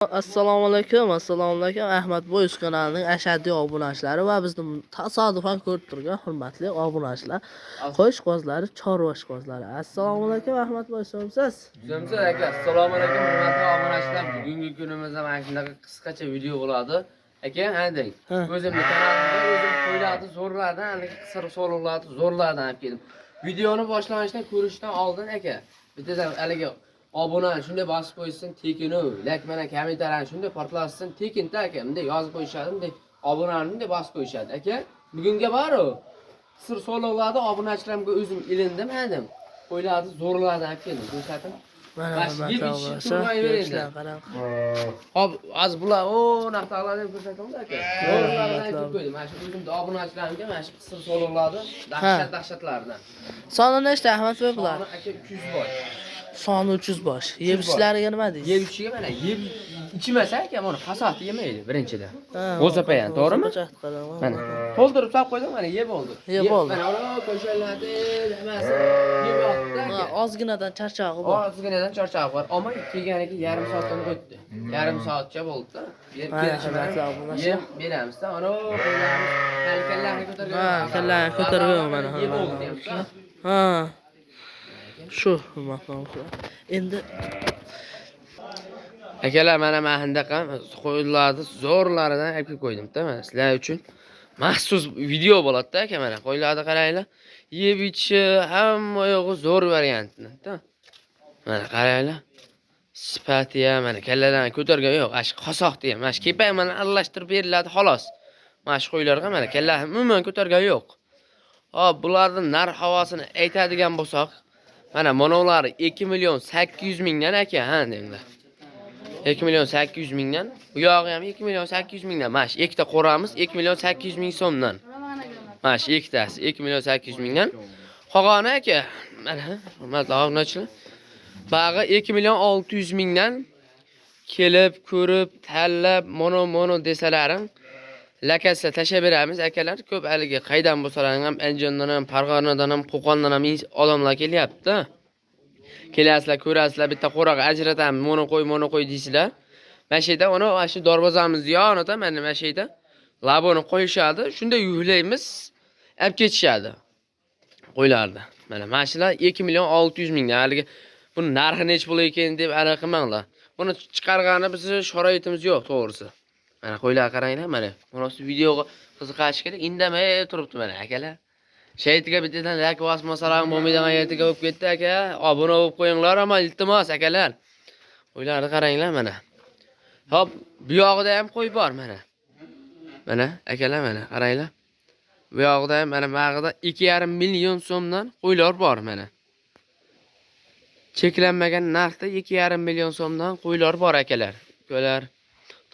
Assalomu alaykum. Ahmad Boys kanalining ashaddiy obunachilari va bizni tasodifan ko'rib turgan hurmatli obunachilar, qo'sh qozlari, chorva qozlari. Assalomu alaykum Ahmad Boy, siz? Sizlar aka, assalomu alaykum hurmatli obunachilar. Bugungi kunimizda mana shunaqa qisqacha video bo'ladi. Aka, hading. O'zimning kanalimda o'zim qo'ylarni zo'rlardan, qisqa so'lovlarni zo'rlardan olib keldim. Videoni boshlanishidan ko'rishdan oldin aka, bittadan haligi obuna shunday bosib qo'ysin tekinu, like mana kommentariyani shunday portlasin tekinda aka, bunday yozib qo'yishadi, bunday obunani bunday bosib qo'yishadi aka. Bugunga bor-u sir so'lovlarni obunachilarimga o'zim ilindim, hadim. Qo'ylarni zo'rlardan olib keldim. Ko'rsatim. Mana hop, az bular o naqtalarni ko'rsatamda aka. Zo'rlardan olib qo'ydim. Mana shu o'zimda obunachilarimga mana shu sir so'lovlarni dahshatlardan. Soni nechta Ahmad Boy bular? Aka 200 boy. Soni 300 bosh. Yeb ishlariga nima deysiz? Yeb ishiga mana yeb ichmasa aka, mana fasod yemaydi birinchidan. G'o'zapayan, to'g'rimi? Mana to'ldirib solib qo'ydim, mana yeb oldi. Yeb oldi. Mana ora qo'shiladi, hammasi yeb oldi. Ozginadan charchog'i bor. Ozginadan charchog'i bor. Ammo kelganiga yarim soatdan o'tdi. Yarim soatcha bo'ldi-da. Yeb beramiz-da. Ana qo'ylarimiz kalkallarni ko'targan. Ha, kallarni ko'targan mana. Yeb oldi. Ha. Shu hurmatli. Endi akalar mana mahindaqa qo'ylarni zo'rlaridan olib qo'ydim-da mana sizlar uchun maxsus video bo'ladi-da aka, mana qo'ylarni qaranglar. Yeb ichishi hamma yo'g'i zo'r variantda. Mana qaranglar. Sifati ham mana kallalarni ko'targan yo'q, ash qosoqda ham, ash kepay mana aralashtirib beriladi xolos. Mana shu qo'ylarga mana kallalarni umuman ko'targan yo'q. Hop, bularning narx-havosini aytadigan bo'lsak, mana monovlari 2.800.000 mingdan aka, ha denglar. 2.800.000 mingdan. Bu yog'i ham 2.800.000 dan. Mana shu ikkita qo'ramiz 2.800.000 so'mdan. Mana shu ikkitasi 2.800.000 mingdan. Qolgani aka, mana hurmatli obunachilar, bag'i 2.600.000 mingdan kelib, ko'rib, tanlab, mono desalarim lakasga tashlab beramiz akalar. Ko'p haligi qaydan bo'lsalar ham Andijondan ham, Farg'onadan ham, Qo'qondan ham odamlar kelyapti. Kelasizlar, ko'rasizlar, bitta qo'raga ajratamiz, mono qo'y deysizlar. Mana shu yerda uni shu darvozamiz yonida mana shu yerda laboni qo'yishadi. Shunda yuhlaymiz, olib ketishadi. Qo'ylardi. Mana shular 2.600.000 dan. Haligi buni narxi nech bo'lar ekan deb aniq qilmanglar. Buni chiqargani bizning sharoitimiz yo'q, to'g'risi. Mana qo'ylar qaranglar, mana. Munosib videoga qiziqash kerak, indamay turibdi mana akalar. Shaytiga bittadan like bosmasalar bo'lmaydigan yerga o'tib ketdi aka. Obuna bo'lib qo'yinglar, ama iltimos akalar. Qo'ylarni qaranglar mana. Hop, bu yog'ida ham qo'y bor mana. Mana akalar mana qaranglar. Bu yog'ida ham mana bag'ida 2,5 million so'mdan qo'ylar bor mana. Cheklanmagan narxda 2,5 million so'mdan qo'ylar bor akalar. Ko'lar,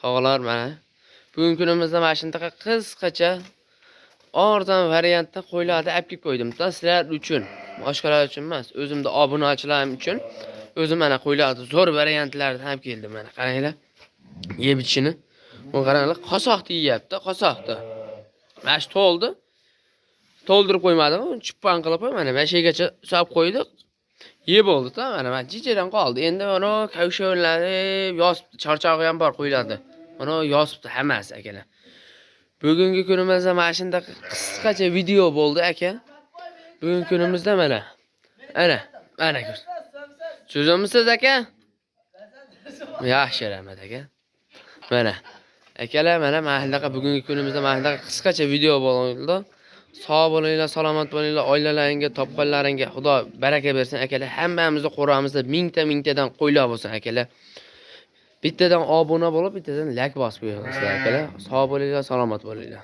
tog'lar mana. Bugungi kunimizda mana shunday qisqacha arzon variantda qo'ylarni olib qo'ydim-da sizlar uchun. Boshqalar uchun emas, o'zimda obunachilarim uchun. O'zim mana qo'ylarni zo'r variantlarni olib keldim mana. Qaranglar. Yeb ichini. Bu qaranglar, qosoqda yeyapti, qosoqda. Mana shu to'ldi. To'ldirib qo'ymadim, chippan qilib mana mashagacha solib qo'ydik. Yeb oldi-da, mana jijadan qoldi. Endi uni kavshavlarni yosib, charchog'i ham bor qo'ylardi. Uni yosibdi hammasi akalar. Bugungi kunimizda mana shunday qisqacha video bo'ldi aka. Bugungi kunimizda mana. Mana ko'r. So'zimsiz aka? Yaxshi rahmat aka. Mana. Akalar mana mahallaga bugungi kunimizda mahallaga qisqacha video bo'ldi. Sog' bo'linglar, salomat bo'linglar, oilalaringga, topqanlaringga Xudo baraka bersin akalar. Hammamizning qo'ramizda mingtadan qo'ylar bo'lsin akalar. Bittadan obuna bo'lib, bittadan like bosib qo'yinglar akalar. Sog' bo'linglar, salomat bo'linglar.